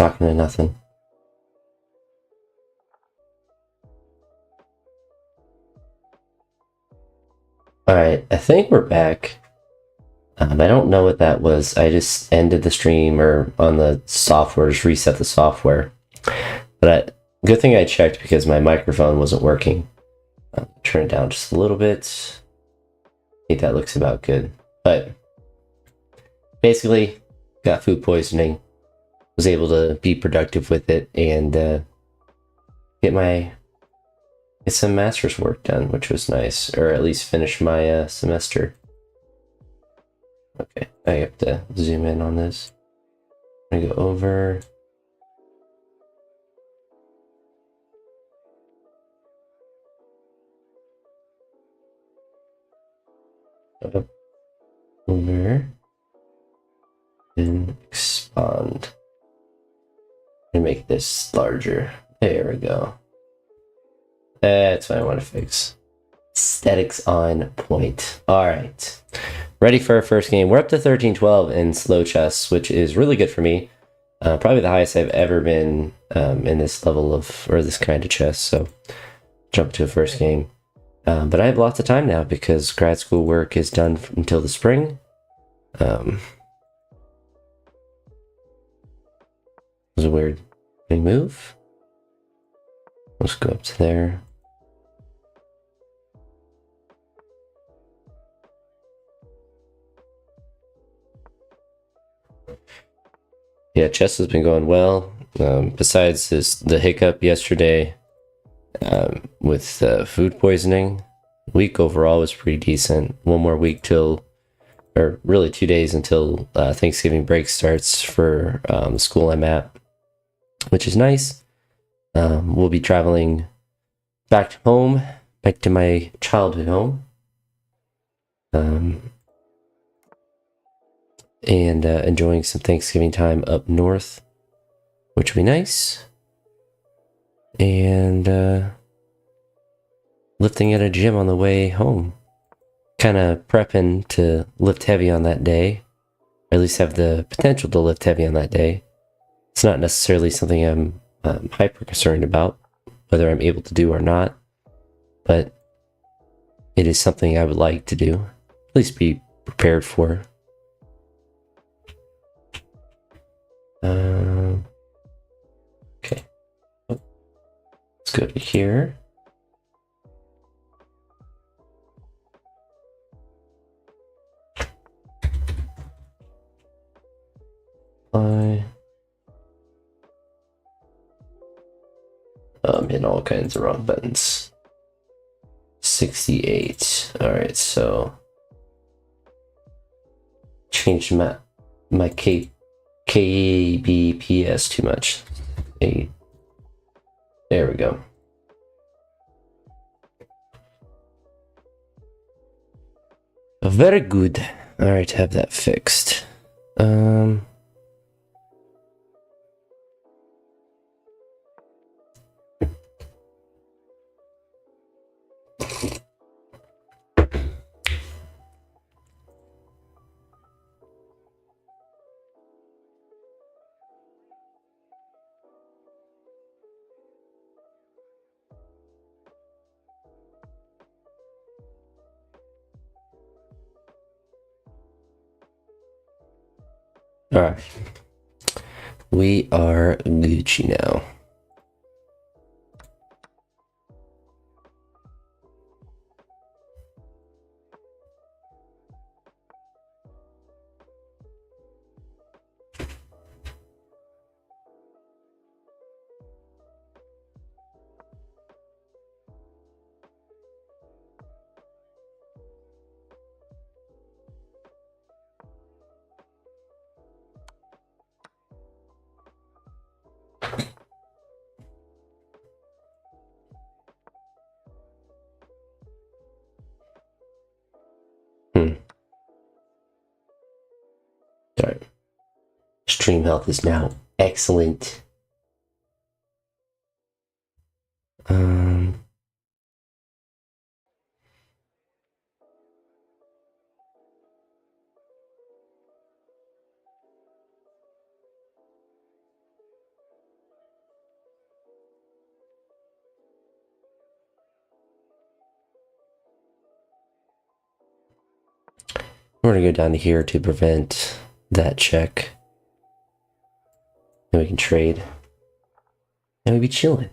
talking to nothing. Alright, I think we're back. I don't know what that was. I just ended the stream or on the software, just reset the software. But good thing I checked because my microphone wasn't working. Turn it down just a little bit. I think that looks about good. But basically, got food poisoning. Was able to be productive with it and get some master's work done, which was nice, or at least finish my semester. Okay, I have to zoom in on this. I'm gonna go over. Up, over, and expand. And make this larger. There we go. That's what I want to fix. Aesthetics on point. All right. Ready for our first game. We're up to 13-12 in slow chess, which is really good for me. Probably the highest I've ever been in this level of, or this kind of chess. So jump to a first game. But I have lots of time now because grad school work is done until the spring. It was a weird big move. Let's go up to there. Yeah, chess has been going well. Besides the hiccup yesterday with food poisoning, week overall was pretty decent. One more week till, or really 2 days until Thanksgiving break starts for the school I'm at, which is nice. We'll be traveling back home, back to my childhood home. And enjoying some Thanksgiving time up north, which will be nice. And lifting at a gym on the way home. Kind of prepping to lift heavy on that day, or at least have the potential to lift heavy on that day. It's not necessarily something I'm hyper concerned about, whether I'm able to do or not, but it is something I would like to do, at least be prepared for. Okay. Let's go to here. I'm hitting all kinds of wrong buttons. 68. All right, so changed my KBPS too much. 8. There we go. Very good. All right, have that fixed. All right. We are Gucci now. Sorry. Stream health is now excellent. We're gonna go down to here to prevent that check. Then we can trade. And we'd be chilling.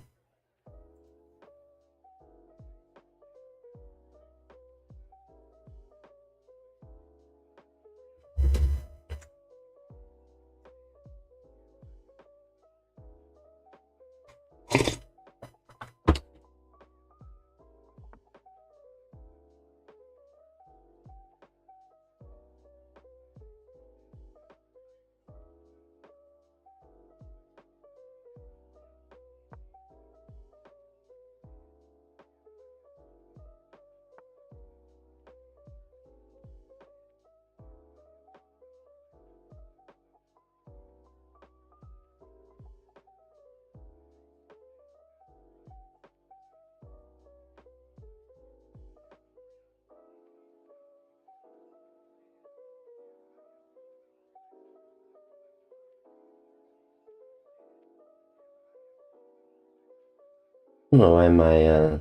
I don't know why my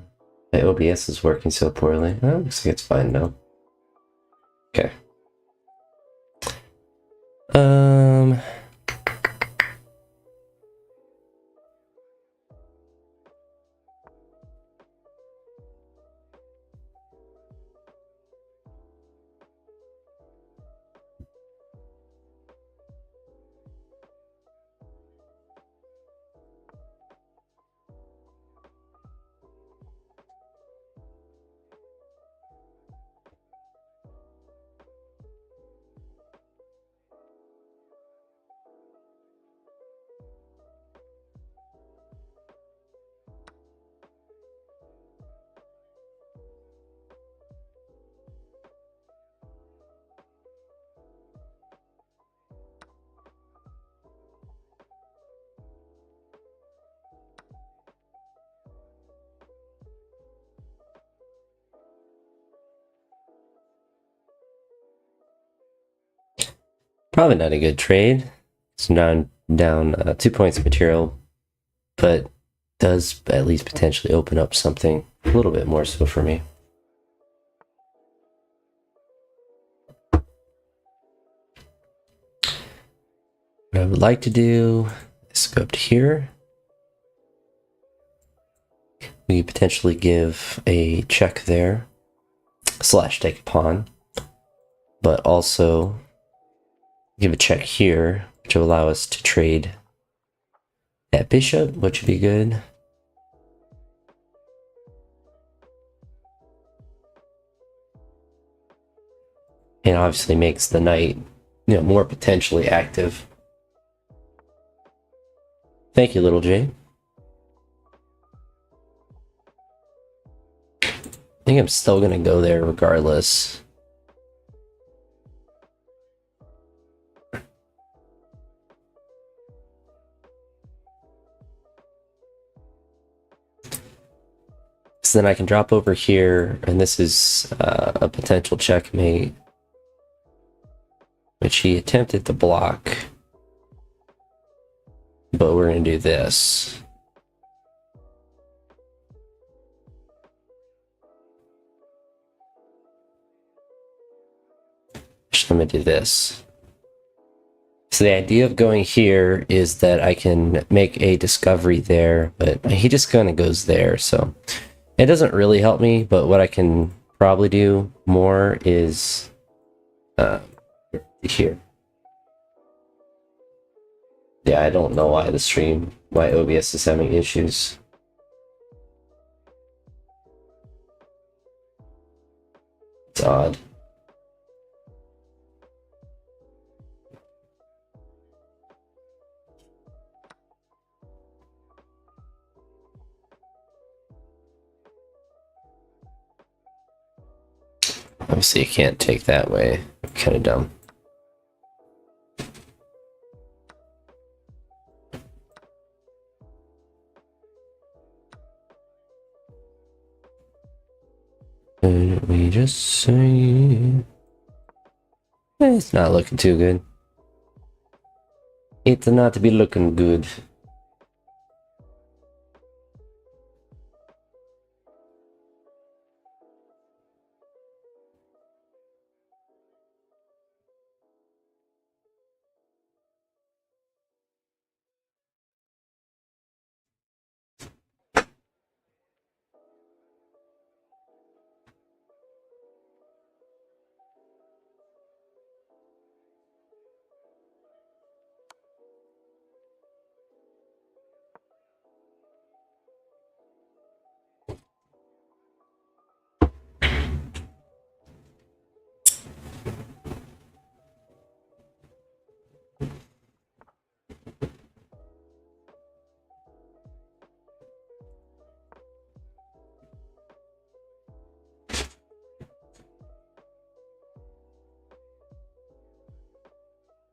OBS is working so poorly. Oh, looks like it's fine now. Okay. Probably not a good trade. It's down 2 points of material, but does at least potentially open up something a little bit more so for me. What I would like to do is go up to here. We could potentially give a check there, / take a pawn, but also give a check here, which will allow us to trade that bishop, which would be good. And obviously makes the knight, more potentially active. Thank you, little J. I think I'm still gonna go there regardless. So then I can drop over here, and this is a potential checkmate, which he attempted to block. But we're gonna do this. I'm gonna do this. So the idea of going here is that I can make a discovery there, but he just kind of goes there, so it doesn't really help me. But what I can probably do more is here. Yeah, I don't know why OBS is having issues. It's odd. Obviously, you can't take that way. Kind of dumb. Did we just say it's not looking too good? It's not to be looking good.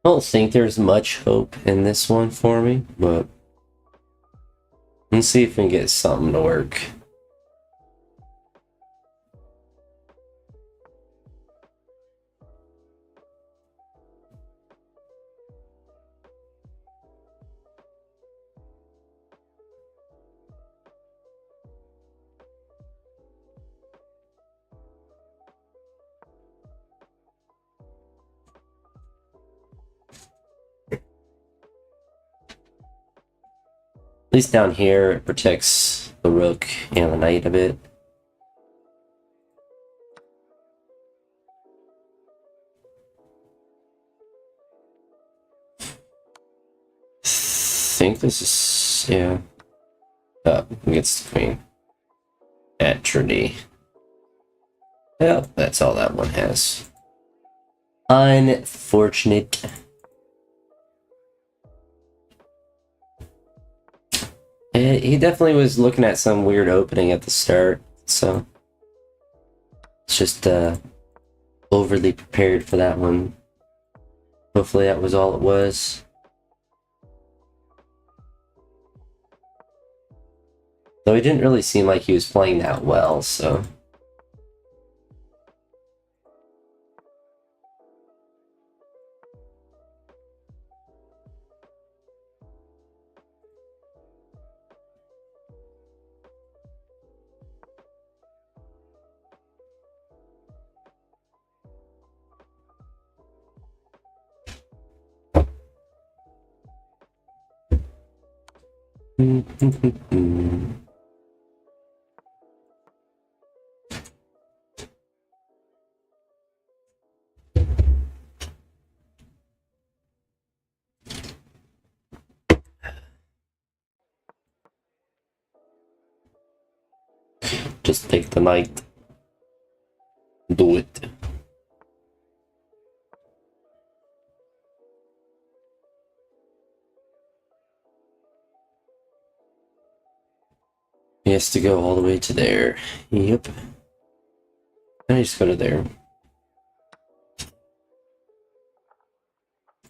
I don't think there's much hope in this one for me, but let's see if we can get something to work. At least down here, it protects the rook and the knight a bit. I think this is, yeah. Oh, against the queen. At Trinity. Yeah, that's all that one has. Unfortunate. He definitely was looking at some weird opening at the start, so it's just overly prepared for that one. Hopefully that was all it was. Though he didn't really seem like he was playing that well, so. Just take the knight. Do it. He has to go all the way to there. Yep. And I just go to there.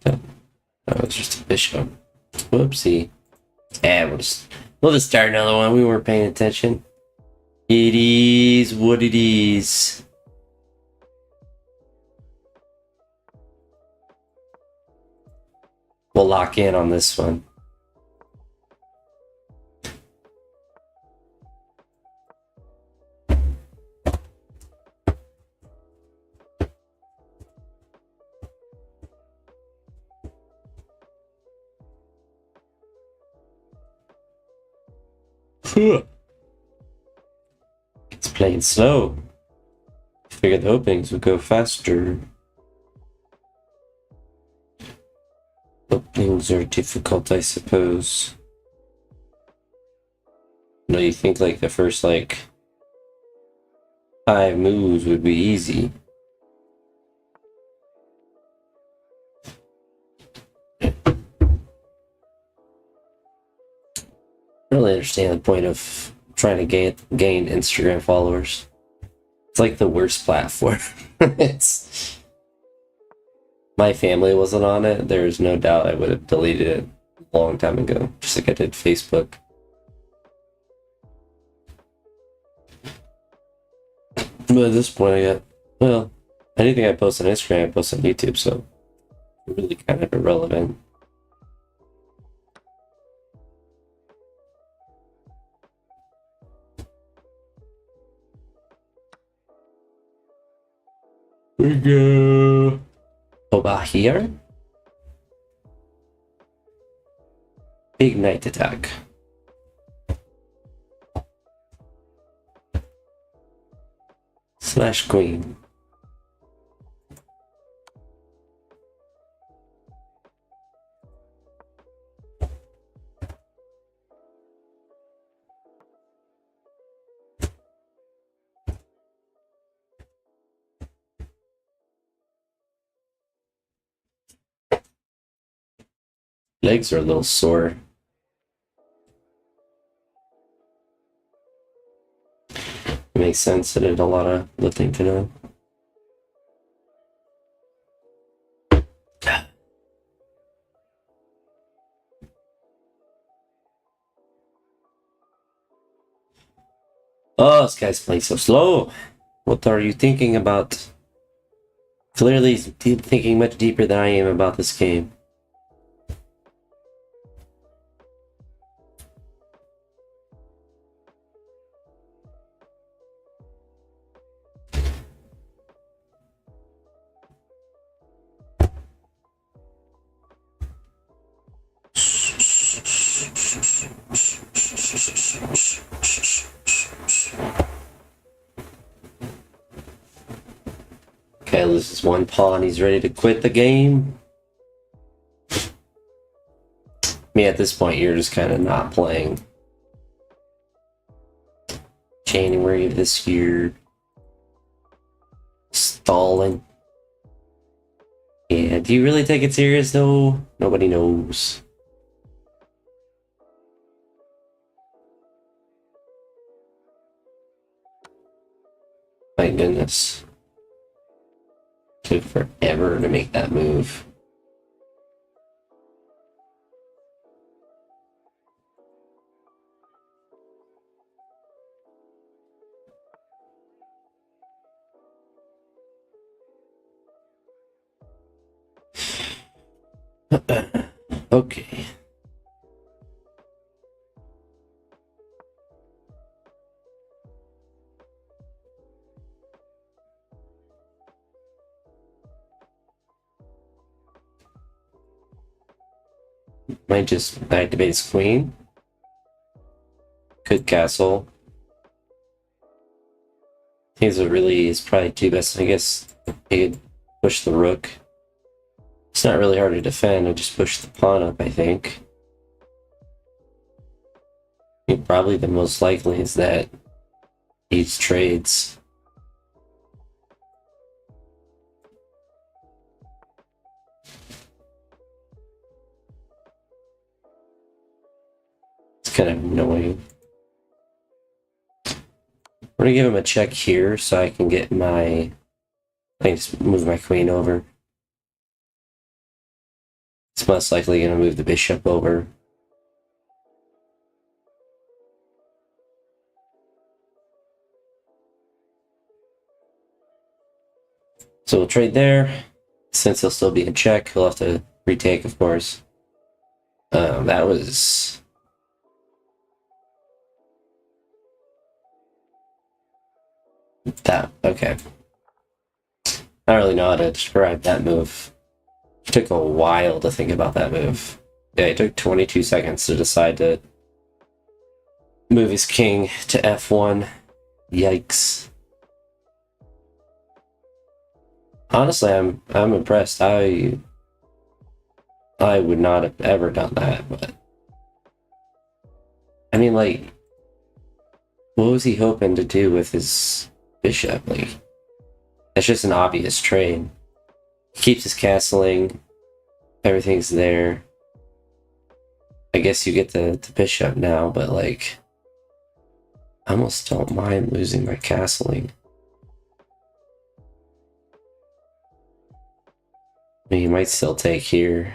Oh, it's just a bishop. Whoopsie. Yeah, we'll just start another one. We weren't paying attention. It is what it is. We'll lock in on this one. It's playing slow. Figured the openings would go faster. Openings are difficult, I suppose. No, you think like the first 5 moves would be easy. I really understand the point of trying to gain Instagram followers. It's like the worst platform. It's my family wasn't on it. There's no doubt I would have deleted it a long time ago, just like I did Facebook. But at this point, anything I post on Instagram, I post on YouTube, so it's really kind of irrelevant. We go over here. Big knight attack. Slash queen. Legs are a little sore. It makes sense. I did a lot of lifting today. Oh, this guy's playing so slow. What are you thinking about? Clearly, he's thinking much deeper than I am about this game. Okay, loses one pawn. He's ready to quit the game. I mean, at this point, you're just kind of not playing. January of this year. Stalling. Yeah, do you really take it serious though? Nobody knows. My goodness. Took forever to make that move. Okay. Might just activate his queen. Could castle. These are really is probably two best. I guess he could push the rook. It's not really hard to defend. I just push the pawn up, I think. I mean, probably the most likely is that he trades. It's kind of annoying. We're gonna give him a check here so I can get my... I can just move my queen over. It's most likely gonna move the bishop over. So we'll trade there. Since he'll still be in check, he'll have to retake, of course. That was... That, okay. I don't really know how to describe that move. It took a while to think about that move. Yeah, it took 22 seconds to decide to move his king to f1. Yikes. Honestly, I'm impressed. I would not have ever done that, but I mean, like, what was he hoping to do with his bishop? Like, that's just an obvious trade. He keeps his castling. Everything's there. I guess you get the bishop now, but like, I almost don't mind losing my castling. I mean, you might still take here.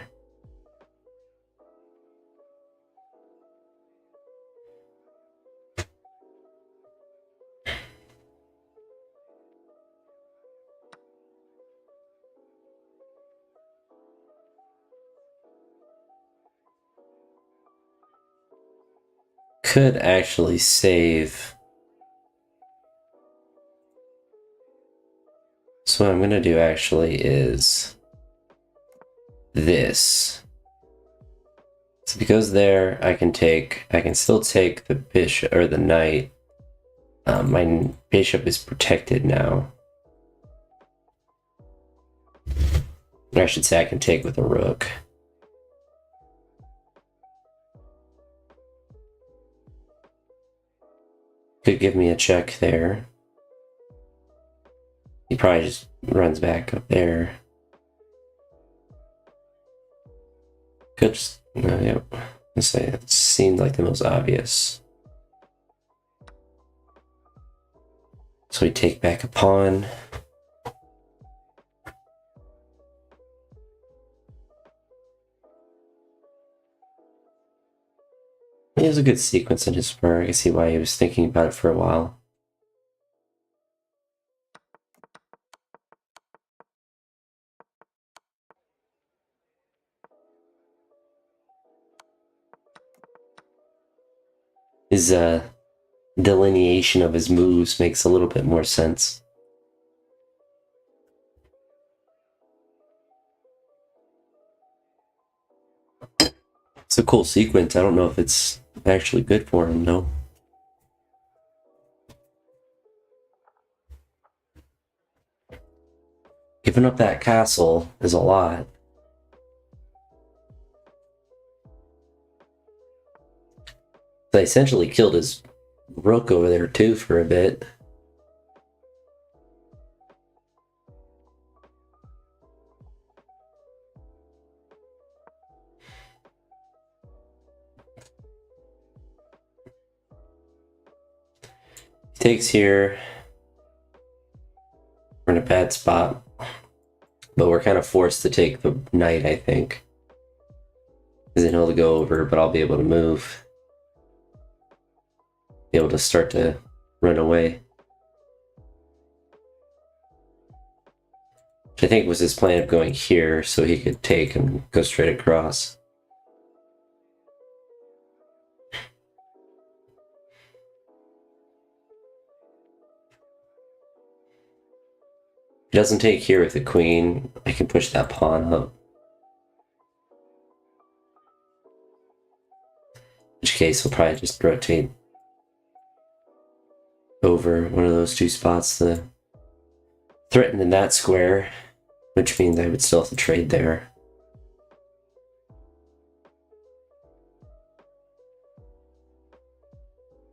Could actually save. So what I'm gonna do actually is this. So because there, I can still take the bishop or the knight. My bishop is protected now. Or I should say I can take with a rook. Could give me a check there. He probably just runs back up there. Could just, yep. Let's say it seemed like the most obvious. So we take back a pawn. He has a good sequence in his spur. I can see why he was thinking about it for a while. his delineation of his moves makes a little bit more sense. It's a cool sequence. I don't know if it's actually good for him, though. Giving up that castle is a lot. They essentially killed his rook over there, too, for a bit. He takes here. We're in a bad spot. But we're kind of forced to take the knight, I think. Because then he'll go over, but I'll be able to move. Be able to start to run away. Which I think was his plan of going here so he could take and go straight across. If he doesn't take here with the queen, I can push that pawn up. In which case, he'll probably just rotate over one of those two spots to threaten in that square, which means I would still have to trade there.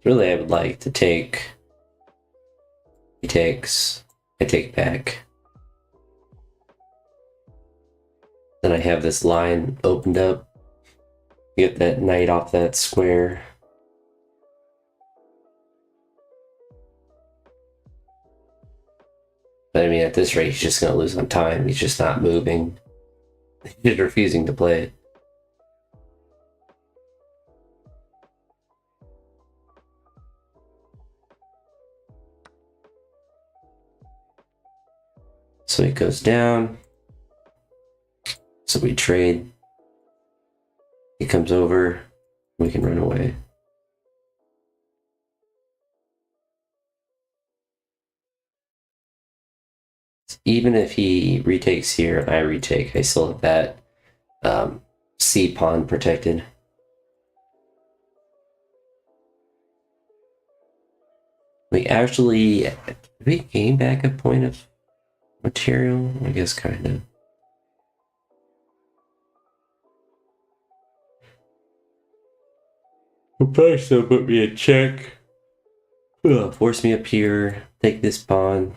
Really, I would like to take. He takes. I take back. Then I have this line opened up. Get that knight off that square. But I mean, at this rate, he's just going to lose on time. He's just not moving. He's refusing to play it. So he goes down. So we trade. He comes over. We can run away. Even if he retakes here and I retake, I still have that C pawn protected. We actually, did we gain back a point of material? I guess kind of. Well, probably still put me in check. Force me up here, take this pawn.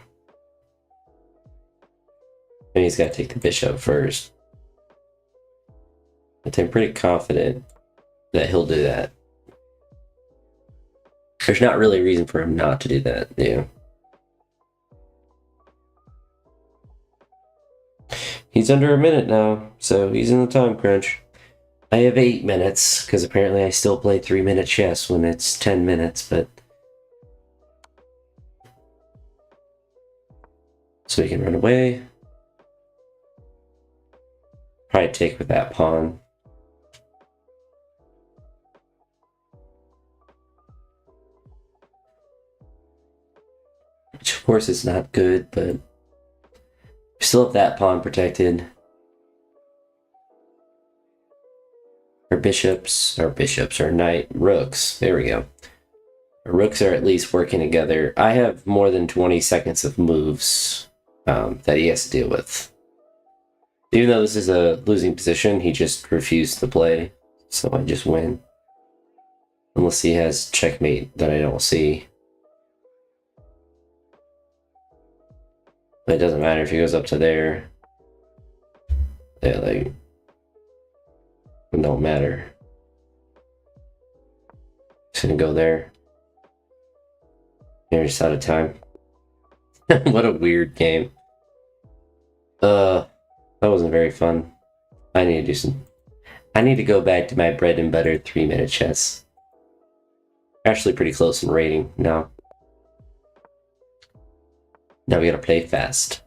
And he's got to take the bishop first. But I'm pretty confident that he'll do that. There's not really a reason for him not to do that, yeah. He's under a minute now, so he's in the time crunch. I have 8 minutes, because apparently I still play 3-minute chess when it's 10 minutes, but... So he can run away. Probably take with that pawn. Which of course is not good, but we still have that pawn protected. Our knight, rooks, there we go. Our rooks are at least working together. I have more than 20 seconds of moves that he has to deal with. Even though this is a losing position, he just refused to play, so I just win. Unless he has checkmate that I don't see. But it doesn't matter if he goes up to there. Yeah, like... It don't matter. Just gonna go there. You're just out of time. What a weird game. That wasn't very fun. I need to do some... I need to go back to my bread and butter 3-minute chess. Actually pretty close in rating now. Now we gotta play fast.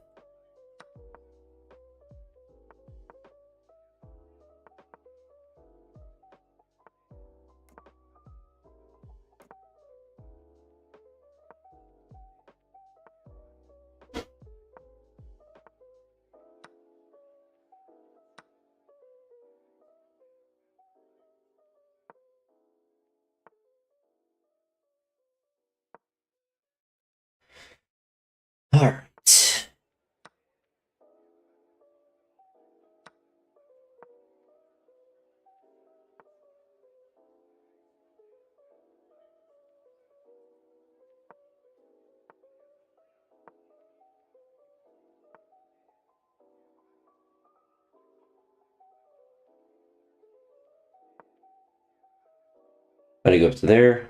I'm gonna go up to there.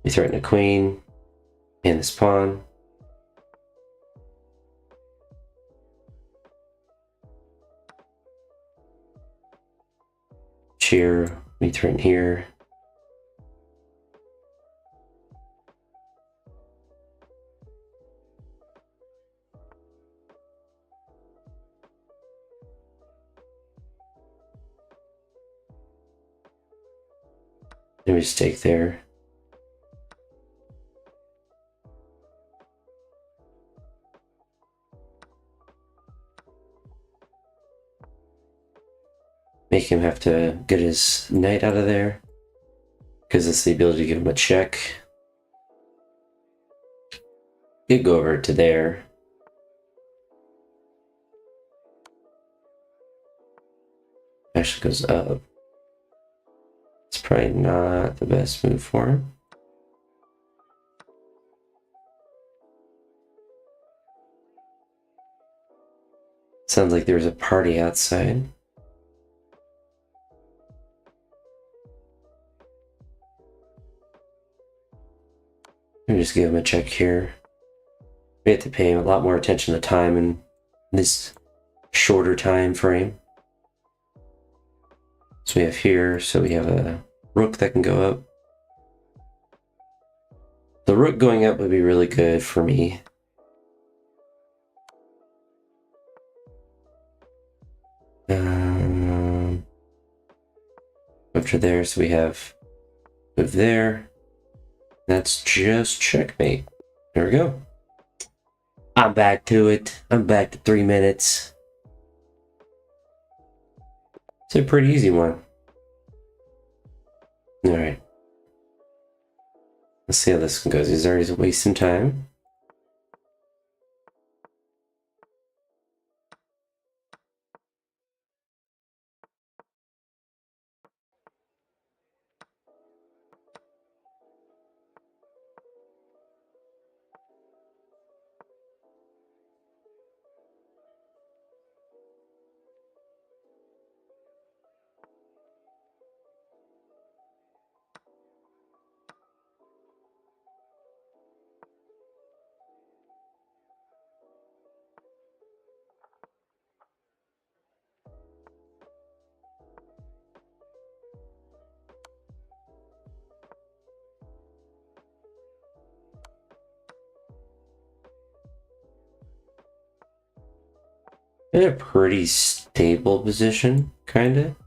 We threaten a queen and this pawn. Cheer, we threaten here. And we just take there. Make him have to get his knight out of there. Because it's the ability to give him a check. Could go over to there. Actually goes up. It's probably not the best move for him. Sounds like there's a party outside. Let me just give him a check here. We have to pay him a lot more attention to time in this shorter time frame. So we have here, so we have a rook that can go up. The rook going up would be really good for me. After there, so we have move there. That's just checkmate. There we go. I'm back to it. I'm back to 3 minutes. It's a pretty easy one. Alright. Let's see how this one goes. He's already wasting time. In a pretty stable position, kinda.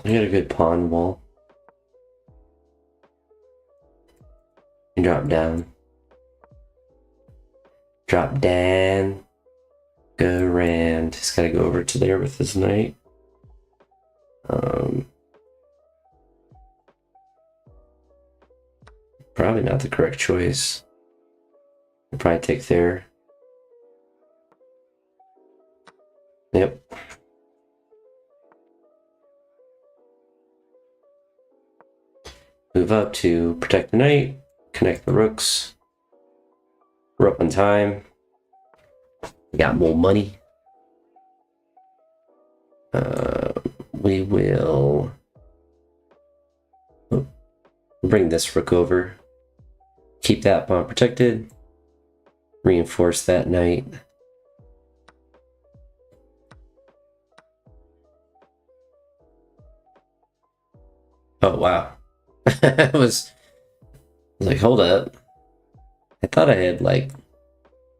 We got a good pawn wall. You drop down. Drop down. Go around. He's gotta go over to there with his knight. Probably not the correct choice. I'll probably take there. Yep. Move up to protect the knight, connect the rooks. We're up on time. We got more money. We will bring this rook over. Keep that pawn protected. Reinforce that knight. Oh, wow. I was like, hold up. I thought I had like,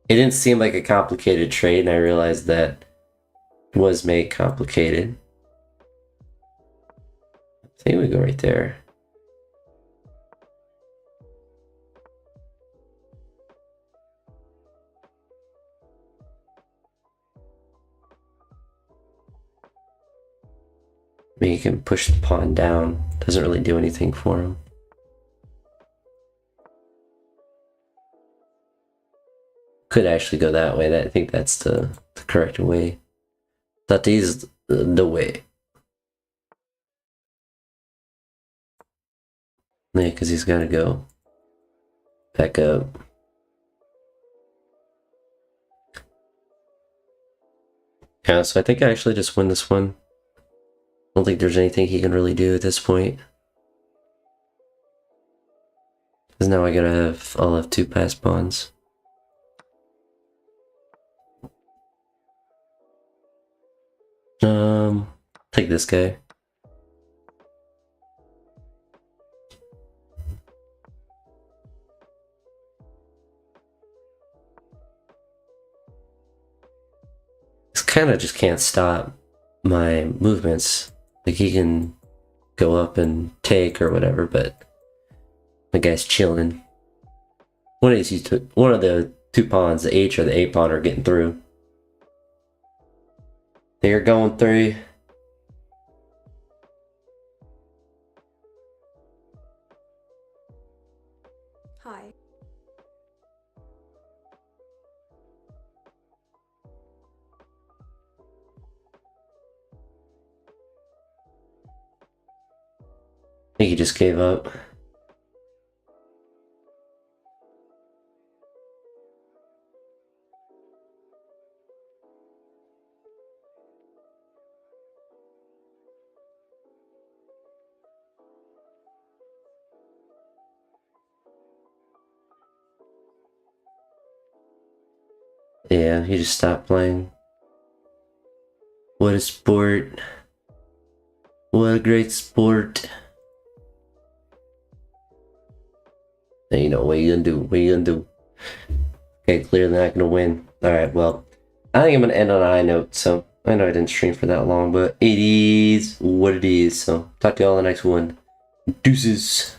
it didn't seem like a complicated trade, and I realized that it was made complicated. I think we go right there. I mean, you can push the pawn down. Doesn't really do anything for him. Could actually go that way. I think that's the correct way. That is the way. Yeah, because he's gotta go back up. Yeah, so I think I actually just win this one. I don't think there's anything he can really do at this point. Because now I'll have 2 pass pawns. Take this guy. This kind of just can't stop my movements. Like, he can go up and take or whatever, but the guy's chilling. One of the 2 pawns, the H or the A pawn, are getting through. They're going through. Hi. I think he just gave up. Yeah, he just stopped playing. What a sport. What a great sport. And you know, what you gonna do? What you gonna do? Okay, clearly not gonna win. Alright, well, I think I'm gonna end on a high note, so I know I didn't stream for that long, but it is what it is. So talk to y'all in the next one. Deuces.